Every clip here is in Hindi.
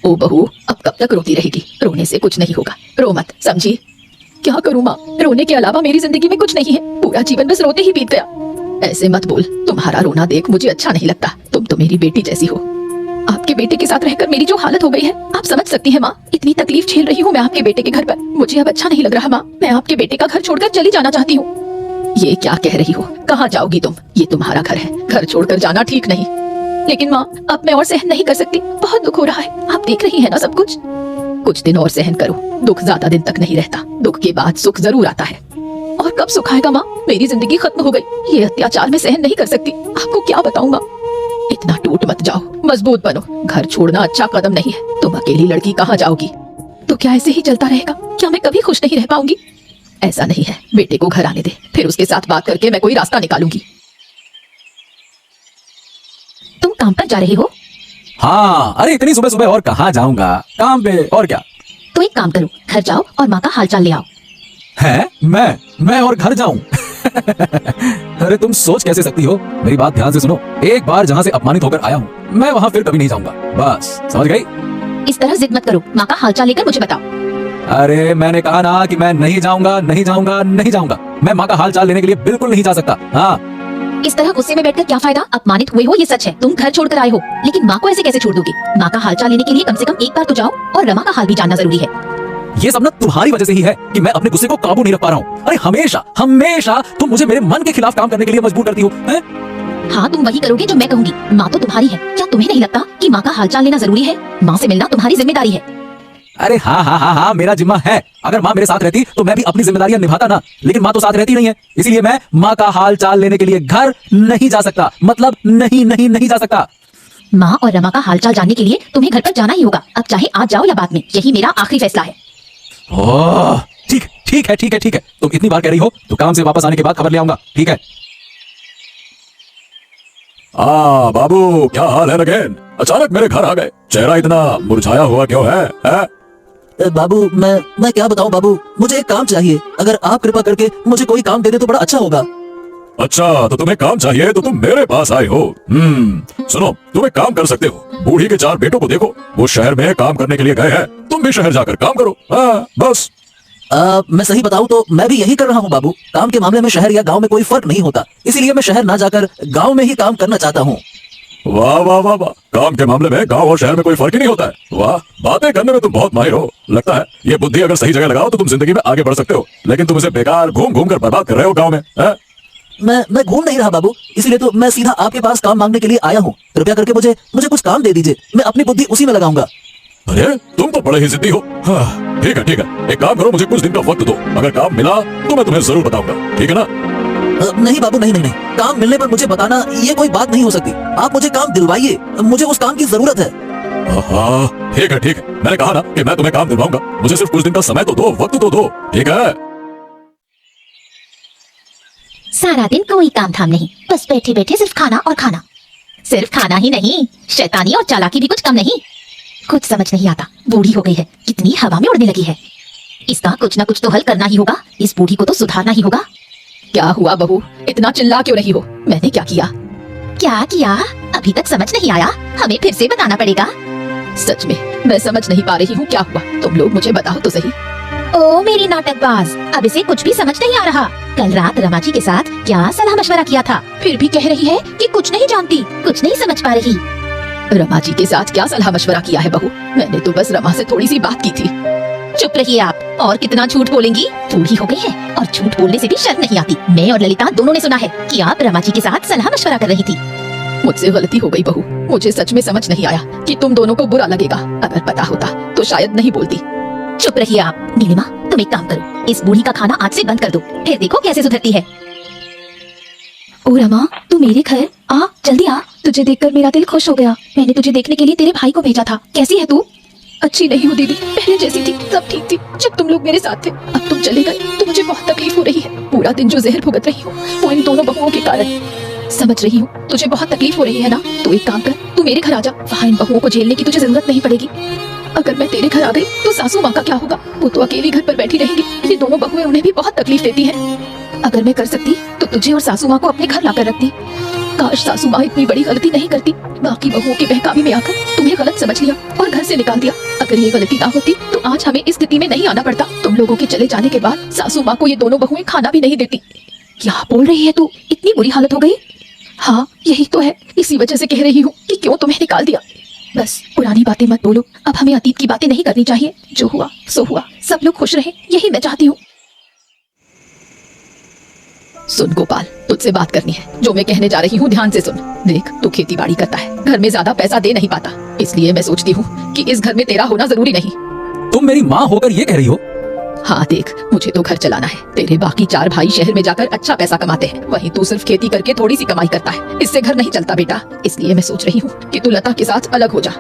ओ बहू, अब कब तक रोती रहेगी? रोने से कुछ नहीं होगा, रो मत, समझी? क्या करूं माँ, रोने के अलावा मेरी जिंदगी में कुछ नहीं है। पूरा जीवन बस रोते ही बीत गया। ऐसे मत बोल, तुम्हारा रोना देख मुझे अच्छा नहीं लगता। तुम तो मेरी बेटी जैसी हो। आपके बेटे के साथ रहकर मेरी जो हालत हो गई है, आप समझ सकती हैं माँ। इतनी तकलीफ झेल रही हूँ मैं आपके बेटे के घर पर। मुझे अब अच्छा नहीं लग रहा माँ। मैं आपके बेटे का घर छोड़कर चली जाना चाहती हूँ। ये क्या कह रही हो? कहाँ जाओगी तुम? ये तुम्हारा घर है, घर छोड़कर जाना ठीक नहीं। लेकिन माँ, अब मैं और सहन नहीं कर सकती। बहुत दुख हो रहा है, आप देख रही है ना सब कुछ। कुछ दिन और सहन करो, दुख ज्यादा दिन तक नहीं रहता। दुख के बाद सुख जरूर आता है। और कब सुख आएगा माँ? मेरी जिंदगी खत्म हो गई। ये अत्याचार मैं सहन नहीं कर सकती। आपको क्या बताऊँ माँ। इतना टूट मत जाओ, मजबूत बनो। घर छोड़ना अच्छा कदम नहीं है। तुम अकेली लड़की कहाँ जाओगी? तो क्या ऐसे ही चलता रहेगा? क्या मैं कभी खुश नहीं रह पाऊंगी? ऐसा नहीं है, बेटे को घर आने दे, फिर उसके साथ बात करके मैं कोई रास्ता निकालूंगी। तुम काम पर जा रही हो? हाँ, अरे इतनी सुबह सुबह और कहाँ जाऊंगा, काम पे। और क्या? तो एक काम करो, घर जाओ और माँ का हालचाल ले आओ। है? मैं और घर जाऊं? अरे तुम सोच कैसे सकती हो? मेरी बात ध्यान से सुनो। एक बार जहाँ से अपमानित होकर आया हूँ, मैं वहाँ फिर कभी नहीं जाऊंगा। बस समझ गई? इस तरह जिद मत करो, माँ का हालचाल लेकर मुझे बताओ। अरे मैंने कहा ना कि मैं नहीं जाऊंगा, नहीं जाऊंगा, नहीं जाऊंगा। मैं माँ का हालचाल लेने के लिए बिल्कुल नहीं जा सकता। हाँ, इस तरह गुस्से में बैठकर क्या फायदा? अपमानित हुए हो ये सच है, तुम घर छोड़कर आए हो, लेकिन माँ को ऐसे कैसे छोड़ दोगे? माँ का हालचाल लेने के लिए कम से कम एक बार तो जाओ, और रमा का हाल भी जानना जरूरी है। ये सब ना तुम्हारी वजह से ही है कि मैं अपने गुस्से को काबू नहीं रख पा रहा हूँ। अरे हमेशा हमेशा तुम मुझे मेरे मन के खिलाफ काम करने के लिए मजबूर करती हो। हाँ, तुम वही करोगे जो मैं कहूँगी। माँ तो तुम्हारी है, क्या तुम्हें नहीं लगता कि माँ का हालचाल लेना जरूरी है? माँ से मिलना तुम्हारी जिम्मेदारी है। अरे हाँ हाँ हाँ हाँ, मेरा जिम्मा है। अगर माँ मेरे साथ रहती तो मैं भी अपनी जिम्मेदारियां निभाता ना, लेकिन माँ तो साथ रहती नहीं है। इसीलिए मैं माँ का हाल चाल लेने के लिए घर नहीं जा सकता। मतलब नहीं जा सकता। माँ और रमा का हालचाल जानने के लिए तुम्हें घर पर जाना ही होगा। अब चाहे आज जाओ या बाद में, यही मेरा आखिरी फैसला है। ओह, ठीक है। तुम इतनी बार कह रही हो तो काम से वापस आने के बाद खबर ले आऊंगा, ठीक है? बाबू, क्या हाल है नगेन? अचानक मेरे घर आ गए, चेहरा इतना मुरझाया हुआ क्यों है? बाबू, मैं क्या बताऊं बाबू, मुझे एक काम चाहिए। अगर आप कृपा करके मुझे कोई काम दे दे तो बड़ा अच्छा होगा। अच्छा, तो तुम्हें काम चाहिए तो तुम मेरे पास आए हो। सुनो, तुम एक काम कर सकते हो। बूढ़ी के 4 बेटों को देखो, वो शहर में काम करने के लिए गए हैं। तुम भी शहर जाकर काम करो। हाँ, बस। मैं सही बताऊं तो मैं भी यही कर रहा हूं बाबू। काम के मामले में शहर या गांव में कोई फर्क नहीं होता, इसीलिए मैं शहर ना जाकर गांव में ही काम करना चाहता हूं। वाह वाह वाह वाह, काम के मामले में गांव और शहर में कोई फर्क ही नहीं होता है। वाह, बातें करने में तुम बहुत माहिर हो। लगता है ये बुद्धि अगर सही जगह लगाओ तो तुम जिंदगी में आगे बढ़ सकते हो, लेकिन तुम इसे बेकार घूम घूम कर बर्बाद कर रहे हो गाँव में। मैं घूम नहीं रहा बाबू, इसीलिए तो मैं सीधा आपके पास काम मांगने के लिए आया हूँ। कृपया करके मुझे कुछ काम दे दीजिए, मैं अपनी बुद्धि उसी में लगाऊंगा। अरे तुम तो बड़े ही जिद्दी हो। हाँ, ठीक है, एक काम करो, मुझे कुछ दिन का वक्त दो। अगर काम मिला तो मैं तुम्हें जरूर बताऊंगा, ठीक है ना? नहीं बाबू, नहीं। काम मिलने पर मुझे बताना ये कोई बात नहीं हो सकती। आप मुझे काम दिलवाइए, मुझे उस काम की जरूरत है। ठीक है, मैंने कहा ना कि मैं तुम्हें काम दिलवाऊंगा। मुझे सिर्फ कुछ दिन का समय तो दो, वक्त तो दो, ठीक है? सारा दिन कोई काम धाम नहीं, बस बैठे बैठे सिर्फ खाना और खाना। सिर्फ खाना ही नहीं, शैतानी और चालाकी भी कुछ कम नहीं। कुछ समझ नहीं आता, बूढ़ी हो गई है, कितनी हवा में उड़ने लगी है। इसका कुछ ना कुछ तो हल करना ही होगा। इस बूढ़ी को तो सुधारना ही होगा। क्या हुआ बहू, इतना चिल्ला क्यों रही हो? मैंने क्या किया? अभी तक समझ नहीं आया? हमें फिर से बताना पड़ेगा। सच में मैं समझ नहीं पा रही हूँ क्या हुआ। तुम लोग मुझे बताओ तो सही। ओ मेरी नाटकबाज, अब इसे कुछ भी समझ नहीं आ रहा। कल रात रमा जी के साथ क्या सलाह मशवरा किया था, फिर भी कह रही है कि कुछ नहीं जानती, कुछ नहीं समझ पा रही। रमा जी के साथ क्या सलाह मशवरा किया है बहू? मैंने तो बस रमा से थोड़ी सी बात की थी। चुप रहिए आप, और कितना झूठ बोलेंगी? बूढ़ी हो गई है और झूठ बोलने से भी शर्म नहीं आती। मैं और ललिता दोनों ने सुना है कि आप रमा जी के साथ सलाह मशवरा कर रही थी। मुझसे गलती हो गई बहू, मुझे सच में समझ नहीं आया कि तुम दोनों को बुरा लगेगा। अगर पता होता तो शायद नहीं बोलती। चुप रहिए आप। नीलिमा, तुम एक काम करो, इस बूढ़ी का खाना आज से बंद कर दो, फिर देखो कैसे सुधरती है। ओ रमा, तू मेरे घर आ, जल्दी आ। तुझे देखकर मेरा दिल खुश हो गया। मैंने तुझे देखने के लिए तेरे भाई को भेजा था। कैसी है तू? अच्छी नहीं हो दीदी, पहले जैसी थी सब ठीक थी जब तुम लोग मेरे साथ थे। अब तुम चले गए तो मुझे बहुत तकलीफ हो रही है। पूरा दिन जो जहर भुगत रही हूँ वो इन दोनों बहुओं के कारण। समझ रही हूँ, तुझे बहुत तकलीफ हो रही है ना? तो एक काम कर, तू मेरे घर आ जा, वहाँ इन बहुओं को झेलने की तुझे जरूरत नहीं पड़ेगी। अगर मैं तेरे घर आ गई तो सासू माँ का क्या होगा? वो तो अकेली घर पर बैठी रहेंगी। ये दोनों बहुएं उन्हें भी बहुत तकलीफ देती हैं। अगर मैं कर सकती तो तुझे और सासू माँ को अपने घर लाकर रखती। काश सासू माँ इतनी बड़ी गलती नहीं करती, बाकी बहुओं के बहकावे में आकर तुम्हें गलत समझ लिया और घर से निकाल दिया। अगर ये गलती ना होती तो आज हमें इस स्थिति में नहीं आना पड़ता। तुम लोगों के चले जाने के बाद सासू माँ को ये दोनों बहुएं खाना भी नहीं देती। क्या बोल रही है तू? इतनी बुरी हालत हो गई? हाँ यही तो है, इसी वजह से कह रही हूँ कि क्यों तुम्हें निकाल दिया। बस पुरानी बातें मत बोलो, अब हमें अतीत की बातें नहीं करनी चाहिए। जो हुआ सो हुआ, सब लोग खुश रहे यही मैं चाहती हूँ। सुन गोपाल, तुझसे बात करनी है। जो मैं कहने जा रही हूँ ध्यान से सुन। देख, तू खेती बाड़ी करता है, घर में ज्यादा पैसा दे नहीं पाता, इसलिए मैं सोचती हूँ कि इस घर में तेरा होना जरूरी नहीं। तुम मेरी माँ होकर ये कह रही हो? हाँ देख, मुझे तो घर चलाना है। तेरे बाकी 4 भाई शहर में जाकर अच्छा पैसा कमाते हैं, वहीं तू सिर्फ खेती करके थोड़ी सी कमाई करता है। इससे घर नहीं चलता बेटा। इसलिए मैं सोच रही हूँ कि तू लता के साथ अलग हो जा।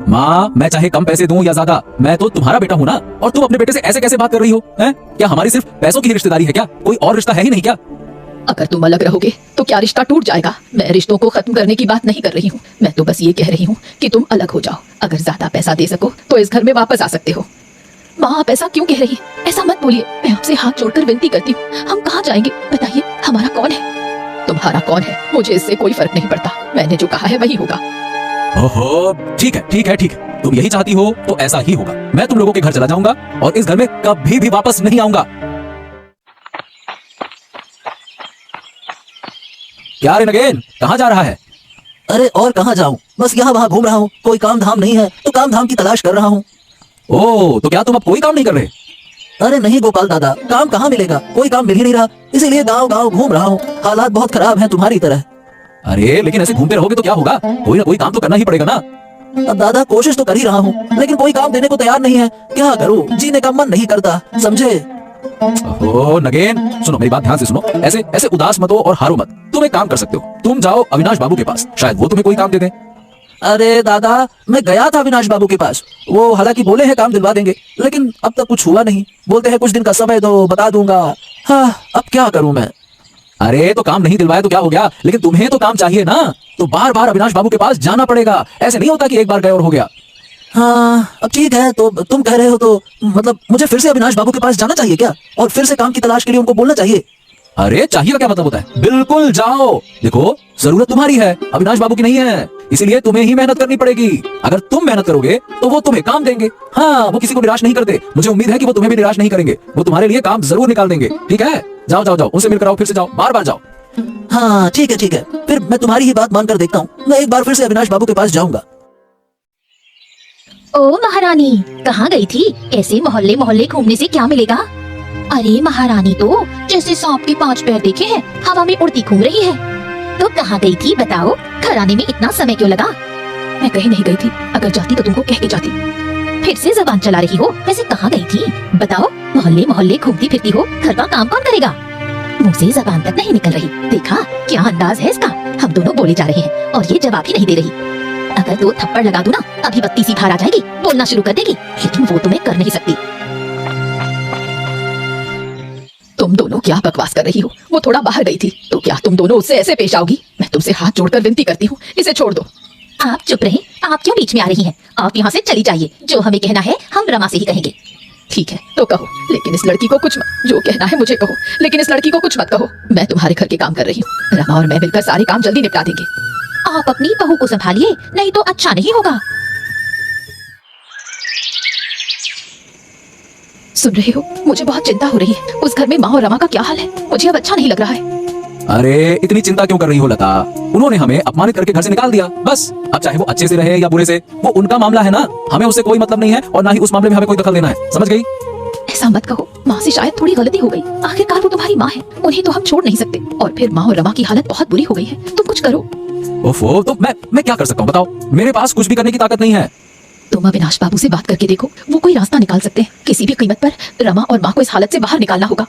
माँ, मैं चाहे कम पैसे दूं या ज्यादा, मैं तो तुम्हारा बेटा हूँ ना। और तुम अपने बेटे से ऐसे कैसे बात कर रही हो? हैं? क्या हमारी सिर्फ पैसों की ही रिश्तेदारी है क्या? कोई और रिश्ता है ही नहीं क्या? अगर तुम अलग रहोगे तो क्या रिश्ता टूट जाएगा? मैं रिश्तों को खत्म करने की बात नहीं कर रही हूँ। मैं तो बस ये कह रही हूँ कि तुम अलग हो जाओ। अगर ज्यादा पैसा दे सको तो इस घर में वापस आ सकते हो। माँ, आप ऐसा क्यों कह रही है? ऐसा मत बोलिए। मैं आपसे हाथ जोड़कर विनती करती हूँ। हम कहाँ जाएंगे बताइए? हमारा कौन है? तुम्हारा कौन है मुझे इससे कोई फर्क नहीं पड़ता। मैंने जो कहा है वही होगा। ओहो, ठीक है ठीक है ठीक है, तुम यही चाहती हो तो ऐसा ही होगा। मैं तुम लोगों के घर चला जाऊंगा और इस घर में कभी भी वापस नहीं आऊंगा। क्या रे नगेन, कहाँ जा रहा है? अरे और कहाँ जाऊँ, बस यहाँ वहाँ घूम रहा हूँ। कोई काम धाम नहीं है तो काम धाम की तलाश कर रहा हूँ। ओह, तो क्या तुम अब कोई काम नहीं कर रहे? अरे नहीं गोपाल दादा, काम कहाँ मिलेगा, कोई काम मिल ही नहीं रहा, इसीलिए गांव गांव घूम रहा हूँ। हालात बहुत खराब हैं तुम्हारी तरह। अरे लेकिन ऐसे घूमते रहोगे तो क्या होगा? कोई ना कोई काम तो करना ही पड़ेगा ना। अब दादा कोशिश तो कर ही रहा हूँ, लेकिन कोई काम देने को तैयार नहीं है। क्या करूँ, जीने का मन नहीं करता, समझे? ओह नगेन, सुनो मेरी बात ध्यान से सुनो। ऐसे ऐसे उदास मत हो और हारो मत। तुम एक काम कर सकते हो, तुम जाओ अविनाश बाबू के पास, शायद वो तुम्हें कोई काम दे दें। अरे दादा, मैं गया था अविनाश बाबू के पास, वो हालांकि बोले हैं काम दिलवा देंगे, लेकिन अब तक कुछ हुआ नहीं। बोलते हैं कुछ दिन का समय दो, बता दूंगा। हाँ, अब क्या करूं मैं? अरे तो काम नहीं दिलवाया तो क्या हो गया, लेकिन तुम्हें तो काम चाहिए ना। तो बार बार अविनाश बाबू के पास जाना पड़ेगा। ऐसे नहीं होता कि एक बार गए और हो गया। हाँ अब ठीक है, तो तुम कह रहे हो तो मतलब मुझे फिर से अविनाश बाबू के पास जाना चाहिए क्या, और फिर से काम की तलाश के लिए उनको बोलना चाहिए? अरे चाहिए का क्या मतलब होता है? बिल्कुल जाओ। देखो, जरूरत तुम्हारी है, अविनाश बाबू की नहीं है, इसीलिए तुम्हें ही मेहनत करनी पड़ेगी। अगर तुम मेहनत करोगे तो वो तुम्हें काम देंगे। हाँ, वो किसी को निराश नहीं करते। मुझे उम्मीद है कि वो तुम्हें भी निराश नहीं करेंगे। वो तुम्हारे लिए काम जरूर निकाल देंगे। ठीक है, जाओ जाओ जाओ, उनसे मिलकर आओ, फिर से जाओ, बार बार जाओ। हाँ ठीक है ठीक है, फिर मैं तुम्हारी ही बात मानकर देखता हूँ। मैं एक बार फिर से अविनाश बाबू के पास जाऊंगा। ओ महारानी, कहाँ गई थी? ऐसे मोहल्ले मोहल्ले घूमने से क्या मिलेगा? अरे महारानी तो जैसे सांप के 5 पैर देखे हैं, हवा में उड़ती घूम रही है। तो कहाँ गई थी बताओ? घर आने में इतना समय क्यों लगा? मैं कहीं नहीं गई थी, अगर जाती तो तुमको कह के जाती। फिर से जबान चला रही हो। वैसे कहाँ गई थी बताओ? मोहल्ले मोहल्ले घूमती फिरती हो, घर का काम कौन करेगा? मुंह से जबान तक नहीं निकल रही। देखा क्या अंदाज है इसका? हम दोनों बोले जा रहे हैं और ये जवाब ही नहीं दे रही। अगर 2 थप्पड़ लगा दूं ना, अभी बत्ती सी धार आ जाएगी, बोलना शुरू कर देगी, लेकिन वो तो मैं कर नहीं सकती। तुम दोनों क्या बकवास कर रही हो? वो थोड़ा बाहर गई थी, तो क्या तुम दोनों उससे ऐसे पेश आओगी? मैं तुमसे हाथ जोड़कर विनती करती हूँ, इसे छोड़ दो। आप चुप रहे, आप क्यों बीच में आ रही हैं? आप यहाँ से चली जाइए। जो हमें कहना है हम रमा से ही कहेंगे। ठीक है तो कहो, लेकिन इस लड़की को कुछ मत। जो कहना है मुझे कहो, लेकिन इस लड़की को कुछ मत कहो। मैं तुम्हारे घर के काम कर रही हूँ, रमा और मैं मिलकर सारे काम जल्दी निपटा देंगे। आप अपनी बहू को संभालिए, नहीं तो अच्छा नहीं होगा। सुन रहे हो, मुझे बहुत चिंता हो रही है। उस घर में माँ और रमा का क्या हाल है? मुझे अब अच्छा नहीं लग रहा है। अरे इतनी चिंता क्यों कर रही हो लता? उन्होंने हमें अपमानित करके घर से निकाल दिया, बस। अब चाहे वो अच्छे से रहे या बुरे से, वो उनका मामला है ना। हमें उससे कोई मतलब नहीं है और ना ही उस मामले में हमें कोई दखल देना है, समझ गई? ऐसा मत कहो, माँ से शायद थोड़ी गलती हो गई। आखिरकार वो तुम्हारी माँ है, उन्हें तो हम छोड़ नहीं सकते। और फिर माँ और रमा की हालत बहुत बुरी हो गई है, तुम कुछ करो। ओफो, तो मैं क्या कर सकता हूँ बताओ? मेरे पास कुछ भी करने की ताकत नहीं है। तुम अविनाश बाबू से बात करके देखो, वो कोई रास्ता निकाल सकते हैं। किसी भी कीमत पर रमा और माँ को इस हालत से बाहर निकालना होगा।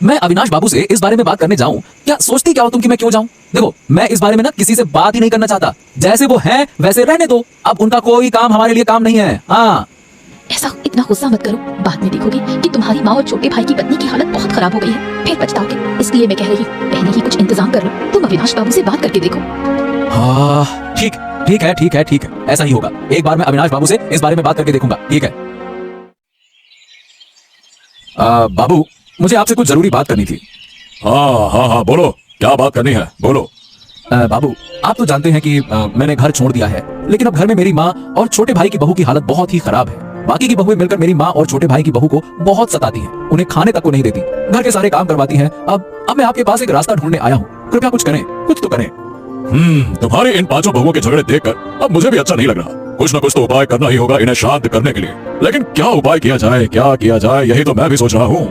मैं अविनाश बाबू से इस बारे में बात करने जाऊं? क्या सोचती क्या हो तुम कि मैं क्यों जाऊं? देखो, मैं इस बारे में ना किसी से बात ही नहीं करना चाहता। जैसे वो हैं वैसे रहने दो। अब उनका कोई काम हमारे लिए काम नहीं है। हाँ, ऐसा इतना गुस्सा मत करो, बाद में देखोगे कि तुम्हारी माँ और छोटे भाई की पत्नी की हालत बहुत खराब हो गई है, फिर पछताओगे। इसलिए मैं कह रही हूँ, पहले ही कुछ इंतजाम कर लो। तुम अविनाश बाबू से बात करके देखो। हाँ ठीक ठीक है ठीक है ठीक है, ऐसा ही होगा। एक बार मैं अविनाश बाबू से इस बारे में बात करके देखूंगा। ठीक है बाबू, मुझे आपसे कुछ जरूरी बात करनी थी। हाँ हाँ हाँ, बोलो, क्या बात करनी है, बोलो। बाबू, आप तो जानते हैं कि मैंने घर छोड़ दिया है, लेकिन अब घर में मेरी माँ और छोटे भाई की बहू की हालत बहुत ही खराब है। बाकी की बहुएं मिलकर मेरी माँ और छोटे भाई की बहू को बहुत सताती हैं, उन्हें खाने तक को नहीं देती, घर के सारे काम करवाती हैं। अब मैं आपके पास एक रास्ता ढूंढने आया हूँ, कृपया कुछ करें, कुछ तो करें। तुम्हारी इन पांचों बहुओं के झगड़े देखकर अब मुझे भी अच्छा नहीं लग रहा। कुछ ना कुछ तो उपाय करना ही होगा इन्हें शांत करने के लिए। लेकिन क्या उपाय किया जाए, क्या किया जाए, यही तो मैं भी सोच रहा हूँ।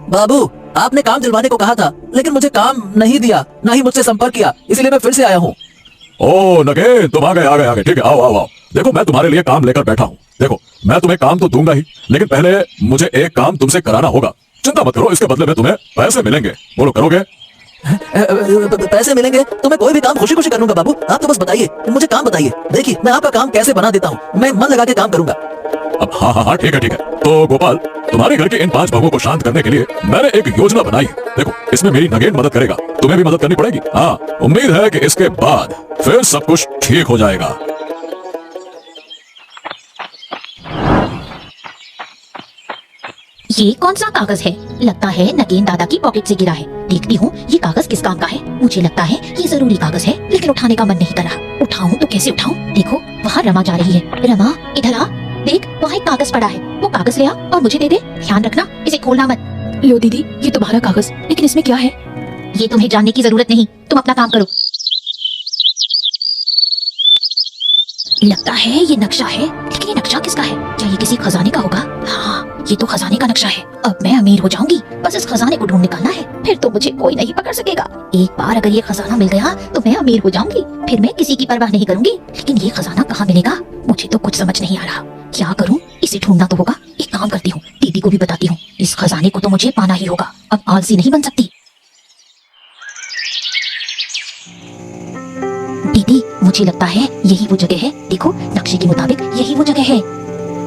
बाबू, आपने काम दिलवाने को कहा था, लेकिन मुझे काम नहीं दिया, ना ही मुझसे संपर्क किया, इसीलिए मैं फिर से आया हूँ। ओ नगेन, तुम आ गए। ठीक है, आओ आओ आओ। देखो, मैं तुम्हारे लिए काम लेकर बैठा हूँ। देखो, मैं तुम्हें काम तो दूंगा ही, लेकिन पहले मुझे एक काम तुमसे कराना होगा। चिंता मत करो, इसके बदले में तुम्हें पैसे मिलेंगे। बोलो, करोगे? पैसे मिलेंगे तो मैं कोई भी काम खुशी खुशी करूंगा बाबू। आप तो बस बताइए, मुझे काम बताइए। देखिए, मैं आपका काम कैसे बना देता हूँ, मैं मन लगा के काम करूंगा। अब हाँ, ठीक है। तो गोपाल, तुम्हारे घर के इन 5 बहुओं को शांत करने के लिए मैंने एक योजना बनाई है। देखो, इसमें मेरी नगेन मदद करेगा, तुम्हें भी मदद करनी पड़ेगी। हाँ, उम्मीद है कि इसके बाद फिर सब कुछ ठीक हो जाएगा। ये कौन सा कागज है? लगता है नगेन दादा की पॉकेट से गिरा है। देखती हूँ ये कागज किस काम का है। मुझे लगता है ये जरूरी कागज है, लेकिन उठाने का मन नहीं कर रहा। उठाऊं तो कैसे उठाऊं? देखो, वहाँ रमा जा रही है। रमा, इधर आ। देख, वहाँ एक कागज पड़ा है, वो कागज ले आ और मुझे दे दे। ध्यान रखना, इसे खोलना मत। लो दीदी, ये तुम्हारा कागज, लेकिन इसमें क्या है? ये तुम्हें जानने की जरूरत नहीं, तुम अपना काम करो। लगता है ये नक्शा है, लेकिन ये नक्शा किसका है? क्या ये किसी खजाने का होगा? हाँ, ये तो खजाने का नक्शा है। अब मैं अमीर हो जाऊंगी, बस इस खजाने को ढूंढ निकालना है, फिर तो मुझे कोई नहीं पकड़ सकेगा। एक बार अगर ये खजाना मिल गया तो मैं अमीर हो जाऊंगी, फिर मैं किसी की परवाह नहीं करूंगी। लेकिन ये खजाना कहाँ मिलेगा? मुझे तो कुछ समझ नहीं आ रहा। क्या करूँ? इसे ढूंढना तो होगा। एक काम करती हूँ, दीदी को भी बताती हूँ। इस खजाने को तो मुझे पाना ही होगा, अब आलसी नहीं बन सकती। दीदी, मुझे लगता है यही वो जगह है। देखो, नक्शे के मुताबिक यही वो जगह है।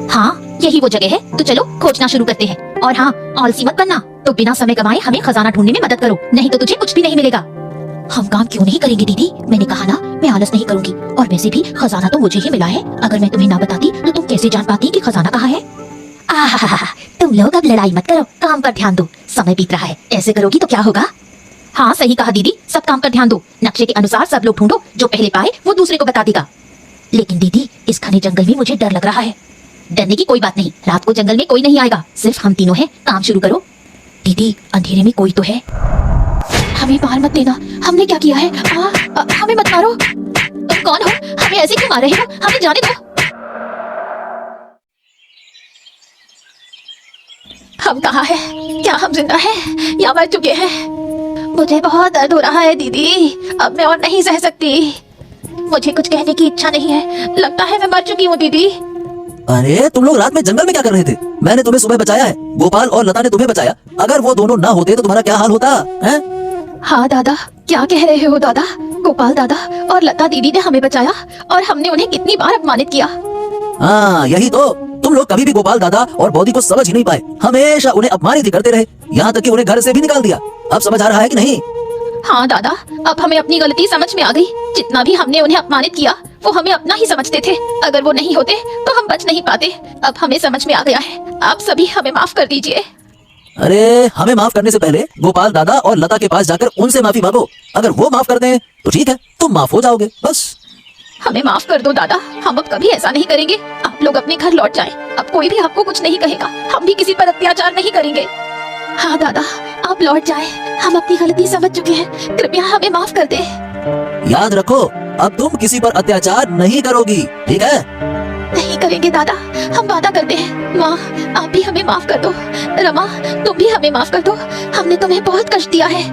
हाँ, यही वो जगह है, तो चलो खोजना शुरू करते हैं। और हाँ, आलसी मत बनना। तो बिना समय गंवाए हमें खजाना ढूंढने में मदद करो, नहीं तो तुझे कुछ भी नहीं मिलेगा। हम काम क्यों नहीं करेंगे दीदी? मैंने कहा ना, मैं आलस नहीं करूंगी। और वैसे भी खजाना तो मुझे ही मिला है। अगर मैं तुम्हें ना बताती तो तुम कैसे जान पाती कि खजाना कहाँ है? तुम लोग अब लड़ाई मत करो, काम पर ध्यान दो। समय बीत रहा है, ऐसे करोगी तो क्या होगा? हाँ, सही कहा दीदी, सब काम पर ध्यान दो। नक्शे के अनुसार सब लोग ढूंढो, जो पहले पाए वो दूसरे को बता देगा। लेकिन दीदी, इस घने जंगल में मुझे डर लग रहा है। डरने की कोई बात नहीं, रात को जंगल में कोई नहीं आएगा, सिर्फ हम तीनों हैं। काम शुरू करो। दीदी, अंधेरे में कोई तो है। हमें मार मत देना, हमने क्या किया है? हमें मत मारो। तुम कौन हो? हमें ऐसे क्यों मार रहे हो? हमें जाने दो। हम कहाँ हैं? क्या हम जिंदा हैं या मर चुके हैं? मुझे बहुत दर्द हो रहा है दीदी, अब मैं और नहीं सह सकती। मुझे कुछ कहने की इच्छा नहीं है, लगता है मैं मर चुकी हूँ दीदी। अरे, तुम लोग रात में जंगल में क्या कर रहे थे? मैंने तुम्हें सुबह बचाया है, गोपाल और लता ने तुम्हें बचाया। अगर वो दोनों ना होते तो तुम्हारा क्या हाल होता है? हाँ दादा, क्या कह रहे हो दादा? गोपाल दादा और लता दीदी ने हमें बचाया, और हमने उन्हें कितनी बार अपमानित किया। हाँ, यही तो। तुम लोग कभी भी गोपाल दादा और बौदी को समझ ही नहीं पाए, हमेशा उन्हें अपमानित ही करते रहे, यहाँ तक कि उन्हें घर से भी निकाल दिया। अब समझ आ रहा है कि नहीं? हाँ दादा, अब हमें अपनी गलती समझ में आ गई। जितना भी हमने उन्हें अपमानित किया, वो हमें अपना ही समझते थे। अगर वो नहीं होते तो हम बच नहीं पाते। अब हमें समझ में आ गया है, आप सभी हमें माफ कर दीजिए। अरे, हमें माफ करने से पहले गोपाल दादा और लता के पास जाकर उनसे माफी मांगो। अगर वो माफ कर दें तो ठीक है, तुम माफ हो जाओगे, बस। हमें माफ कर दो दादा, हम अब कभी ऐसा नहीं करेंगे। आप लोग अपने घर लौट जाएं। अब कोई भी आपको कुछ नहीं कहेगा, हम भी किसी पर अत्याचार नहीं करेंगे। हाँ दादा, आप लौट जाएं। हम अपनी गलती समझ चुके हैं, कृपया हमें माफ कर दे। याद रखो, अब तुम किसी पर अत्याचार नहीं करोगी, ठीक है? नहीं करेंगे दादा, हम वादा करते हैं। माँ, आप भी हमें माफ कर दो। रमा, तुम भी हमें माफ कर दो, हमने तुम्हें बहुत कष्ट दिया है।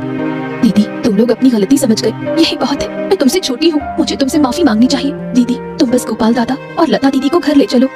दीदी, तुम लोग अपनी गलती समझ गए, यही बहुत है। मैं तुमसे छोटी हूँ, मुझे तुमसे माफी मांगनी चाहिए। दीदी, तुम बस गोपाल दादा और लता दीदी को घर ले चलो।